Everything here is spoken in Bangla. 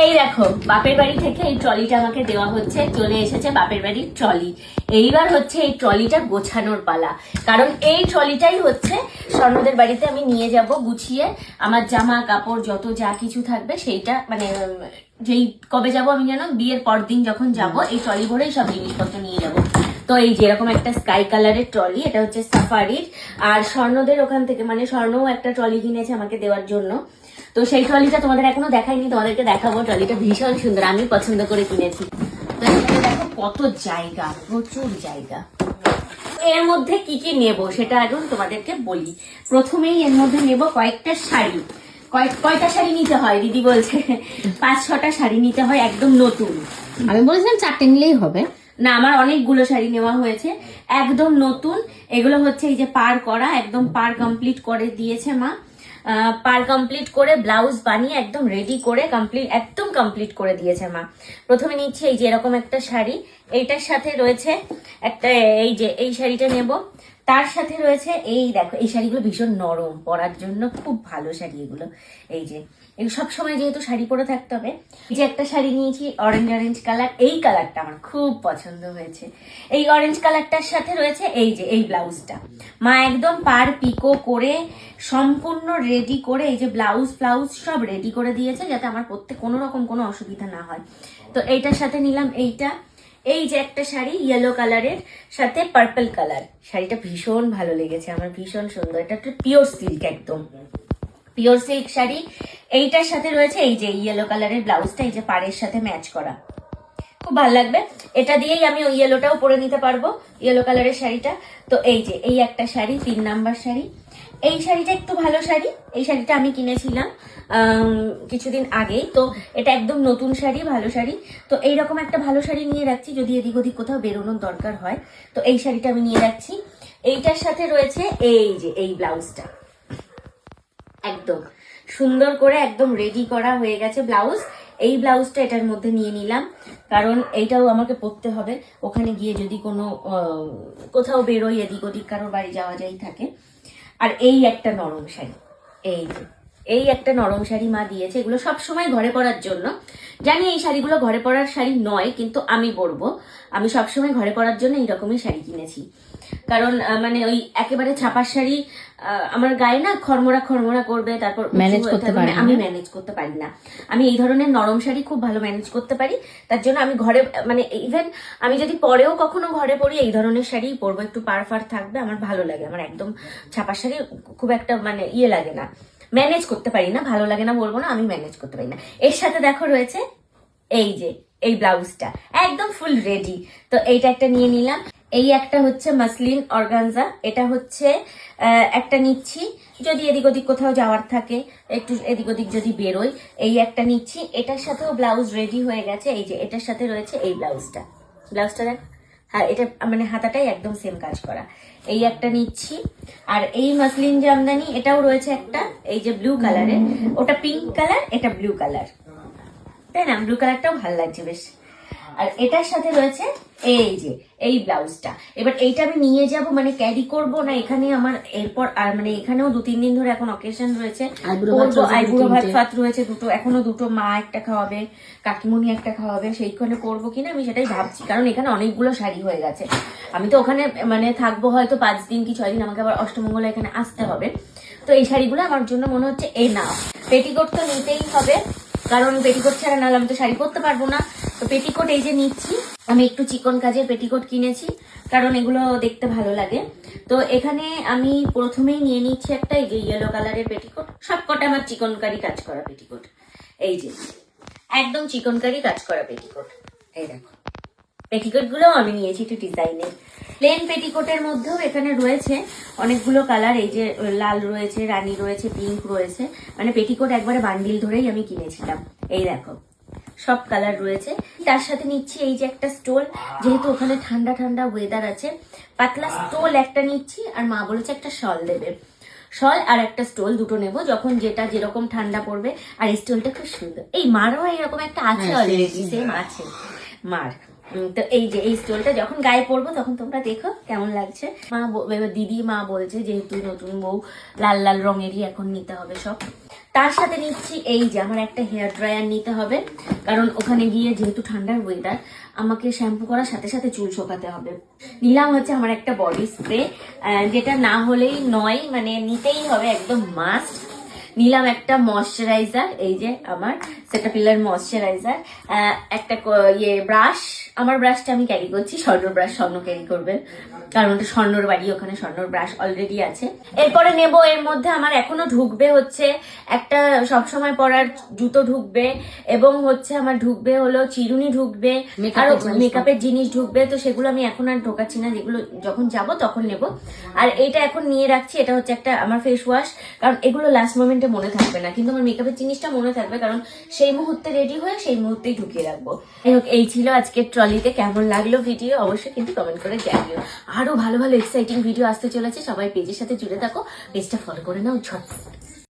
এই দেখো বাপের বাড়ি থেকে এই ট্রলিটা আমাকে দেওয়া হচ্ছে, চলে এসেছে বাপের বাড়ির ট্রলি। এইবার হচ্ছে এই ট্রলিটা গোছানোর পালা, কারণ এই ট্রলিটাই হচ্ছে স্বর্ণদের বাড়িতে আমি নিয়ে যাব গুছিয়ে। আমার জামা কাপড় যত যা কিছু থাকবে সেইটা মানে যেই কবে যাব আমি জানো, বিয়ের পর দিন যখন যাব এই ট্রলি ভরেই সব জিনিসপত্র নিয়ে যাব। তো এই যেরকম একটা স্কাই কালারের ট্রলি, এটা হচ্ছে সাফারির। আর স্বর্ণদের ওখান থেকে মানে স্বর্ণও একটা ট্রলি কিনেছে আমাকে দেওয়ার জন্য। তো সেই ট্রলিটা তোমাদের এখনো দেখাইনি, তোমাদেরকে দেখাবো। ট্রলিটা ভীষণ সুন্দর, আমি পছন্দ করে কিনেছি। তো এখানে দেখো কত জায়গা, প্রচুর জায়গা। এর মধ্যে কি কি নেব সেটা এখন তোমাদেরকে বলি। প্রথমেই এর মধ্যে নেব কয়েকটা শাড়ি। কয়টা শাড়ি নিতে হয় দিদি বলছে? 5-6টা শাড়ি নিতে হয়, একদম নতুন। আমি বলেছিলাম 4টে নিলেই হবে। না, আমার অনেকগুলো শাড়ি নেওয়া হয়েছে, একদম নতুন। এগুলো হচ্ছে এই যে পার করা, একদম পার কমপ্লিট করে দিয়েছে মা। পার কমপ্লিট করে ব্লাউজ বানিয়ে একদম রেডি করে একদম কমপ্লিট করে দিয়েছে মা। প্রথমে নিচ্ছি এই যে এরকম একটা শাড়ি, এইটার সাথে রয়েছে একটা এই যে এই শাড়িটা নেব। তার সাথে রয়েছে এই দেখো, এই শাড়িগুলো ভীষণ নরম, পরার জন্য খুব ভালো শাড়ি এগুলো। এই যে এগুলো সবসময় যেহেতু শাড়ি পরে থাকতে হবে। এই যে একটা শাড়ি নিয়েছি অরেঞ্জ কালার, এই কালারটা আমার খুব পছন্দ হয়েছে। এই অরেঞ্জ কালারটার সাথে রয়েছে এই যে এই ব্লাউজটা, মা একদম পার পিকো করে সম্পূর্ণ রেডি করে এই যে ব্লাউজ সব রেডি করে দিয়েছে, যাতে আমার পরতে কোনো রকম কোনো অসুবিধা না হয়। তো এইটার সাথে নিলাম এইটা। এই যে একটা শাড়ি ইয়েলো কালারের সাথে পার্পল কালার, শাড়িটা ভীষণ ভালো লেগেছে আমার, ভীষণ সুন্দর। এটা একটা পিওর সিল্ক, একদম পিওর সিল্ক শাড়ি। এইটার সাথে রয়েছে এই যে ইয়েলো কালারের ব্লাউজটা, এই যে পাড়ের সাথে ম্যাচ করা, খুব ভালো লাগবে। এটা দিয়েই আমি ওই ইয়েলোটাও পরে নিতে পারবো, ইয়েলো কালারের শাড়িটা। তো এই যে এই একটা শাড়ি, 3 নাম্বার শাড়ি। এই শাড়িটা একটু ভালো শাড়ি, এই শাড়িটা আমি কিনেছিলাম কিছুদিন আগেই। তো এটা একদম নতুন শাড়ি, ভালো শাড়ি। তো এইরকম একটা ভালো শাড়ি নিয়ে রাখছি, যদি এদিক ওদিক কোথাও বেরোনোর দরকার হয়। তো এই শাড়িটা আমি নিয়ে রাখছি। এইটার সাথে রয়েছে এই যে এই ব্লাউজটা, একদম সুন্দর করে একদম রেডি করা হয়ে গেছে ব্লাউজ। এই ব্লাউজটা এটার মধ্যে নিয়ে নিলাম, কারণ এইটাও আমাকে পরতে হবে ওখানে গিয়ে, যদি কোনো কোথাও বেরোই, এদিক ওদিক কারোর বাড়ি যাওয়া যাই থাকে। আর এই একটা নরম শাড়ি, এই একটা নরম শাড়ি মা দিয়েছে। এগুলো সব সময় ঘরে পরার জন্য। জানি এই শাড়িগুলো ঘরে পরার শাড়ি নয়, কিন্তু আমি পরবো। আমি সবসময় ঘরে পরার জন্য এইরকমই শাড়ি কিনেছি, কারণ মানে ওই একেবারে ছাপার শাড়ি আমার গায়ে না খরমরা করবে, তারপর ম্যানেজ করতে পারি, আমি ম্যানেজ করতে পারি না। আমি এই ধরনের নরম শাড়ি খুব ভালো ম্যানেজ করতে পারি, তার জন্য আমি ঘরে মানে ইভেন আমি যদি পরেও কখনো ঘরে পরি এই ধরনের শাড়ি পরবো, একটু পার থাকবে, আমার ভালো লাগে। আমার একদম ছাপার শাড়ি খুব একটা মানে ইয়ে লাগে না, ম্যানেজ করতে পারি না, ভালো লাগে না বলবো না, আমি ম্যানেজ করতে পারি না। এর সাথে দেখো রয়েছে এই যে এই ব্লাউজটা, একদম ফুল রেডি। তো এইটা একটা নিয়ে নিলাম। এই একটা হচ্ছে মাসলিন অর্গানজা, এটা হচ্ছে একটা নিচ্ছি যদি এদিক ওদিক কোথাও যাওয়ার থাকে, একটু এদিক ওদিক যদি বেরোই, এই একটা নিচ্ছি। এটার সাথেও ব্লাউজ রেডি হয়ে গেছে, এই যে এটার সাথে রয়েছে এই ব্লাউজটা দেখ, হ্যাঁ এটা মানে হাতাটাই একদম সেম কাজ করা। এই একটা নিচ্ছি। আর এই মাসলিন জামদানি, এটাও রয়েছে একটা, এই যে ব্লু কালারের, ওটা পিঙ্ক কালার, এটা ব্লু কালার, তাই না? ব্লু কালারটাও ভালো লাগছে বেশ। আর এটার সাথে রয়েছে এই যে এই ব্লাউজটা। এবার এইটা আমি নিয়ে যাব, মানে ক্যারি করব না এখানে আমার এরপর, আর মানে এখানেও 2-3 দিন ধরে এখন অকেশন রয়েছে, আইবুড়ো ভাত ফাত রয়েছে দুটো, এখনো দুটো, মা একটা খাওয়াবে, কাকিমণি একটা খাওয়াবে, সেইখানে করবো কিনা আমি সেটাই ভাবছি, কারণ এখানে অনেকগুলো শাড়ি হয়ে গেছে। আমি তো ওখানে মানে থাকবো হয়তো 5 দিন কি 6 দিন, আমাকে আবার অষ্টমঙ্গলা এখানে আসতে হবে। তো এই শাড়িগুলো আমার জন্য মনে হচ্ছে না, পেটিকোট তো নিতেই হবে, কারণ পেটিকোট ছাড়া নাহলে আমি তো শাড়ি পরতে পারবো না। তো পেটিকোট এই যে নিচ্ছি, আমি একটু চিকন কাজের পেটিকোট কিনেছি, কারণ এগুলো দেখতে ভালো লাগে। তো এখানে আমি প্রথমেই নিয়ে নিচ্ছি একটা এই যে ইয়েলো কালারের পেটিকোট, সবকটা আমার চিকনকারি কাজ করা পেটিকোট, এই যে একদম চিকনকারি কাজ করা পেটিকোট। এই দেখো পেটিকোট গুলো আমি নিয়েছি একটু ডিজাইনের। প্লেন পেটিকোটের মধ্যেও এখানে রয়েছে অনেকগুলো কালার, এই যে লাল রয়েছে, রানী রয়েছে, পিঙ্ক রয়েছে, মানে পেটিকোট একবারে বান্ডিল ধরেই আমি কিনেছিলাম। এই দেখো সব কালার রয়েছে। তার সাথে নিচ্ছি এই যে একটা স্টোল, যেহেতু ওখানে ঠান্ডা ঠান্ডা ওয়েদার আছে, পাতলা স্টোল একটা নিচ্ছি। আর মা বলেছে একটা শল দেবে, শল আর একটা স্টোল দুটো নেব, যখন যেটা যেরকম ঠান্ডা পড়বে। আর এই স্টোলটা খুব সুন্দর, এই মারও এরকম একটা আছে অলরেডি, সেম আছে মার। তো এই যে এই স্টোলটা যখন গায়ে পরবো তখন তোমরা দেখো কেমন লাগছে। মা বলছে যেহেতু নতুন বউ, লাল লাল রঙেরই এখন নিতে হবে সব। তার সাথে নিচ্ছি এই যে আমার একটা হেয়ার ড্রায়ার নিতে হবে, কারণ ওখানে গিয়ে যেহেতু ঠান্ডার ওয়েদার আমাকে শ্যাম্পু করার সাথে সাথে চুল শোকাতে হবে। নিলাম হচ্ছে আমার একটা বডি স্প্রে, যেটা না হলেই নয়, মানে নিতেই হবে, একদম মাস্ট। নিলাম একটা ময়শ্চারাইজার, এই যে আমার সেটাপিলার ময়শ্চারাইজার, একটা ব্রাশ। আমার ব্রাশটা আমি ক্যারি করছি, স্বর্ণ ব্রাশ স্বর্ণ ক্যারি করবে, কারণ ওটা স্বর্ণর বাড়ি, ওখানে স্বর্ণর ব্রাশ অলরেডি আছে। এরপরে নেব, এর মধ্যে আমার এখনো ঢুকবে হচ্ছে একটা সবসময় পরার জুতো ঢুকবে, এবং হচ্ছে আমার ঢুকবে হলো চিরুনি ঢুকবে, আরো মেকআপের জিনিস ঢুকবে। তো সেগুলো আমি এখন আর ঢোকাচ্ছি না, যেগুলো যখন যাব তখন নেব। আর এটা এখন নিয়ে রাখছি, এটা হচ্ছে একটা আমার ফেস ওয়াশ, কারণ এগুলো লাস্ট মোমেন্টে মনে থাকবে না, কিন্তু আমার মেকআপের জিনিসটা মনে থাকবে, কারণ সেই মুহূর্তে রেডি হয়ে সেই মুহূর্তেই ঢুকিয়ে রাখবো। এই ছিল আজকের ট্রলিতে। কেমন লাগলো ভিডিও অবশ্যই কিন্তু কমেন্ট করে জানিও। আরো ভালো ভালো এক্সাইটিং ভিডিও আসতে চলেছে, সবাই পেজের সাথে জুড়ে থাকো, পেজটা ফলো করে নাও ঝট।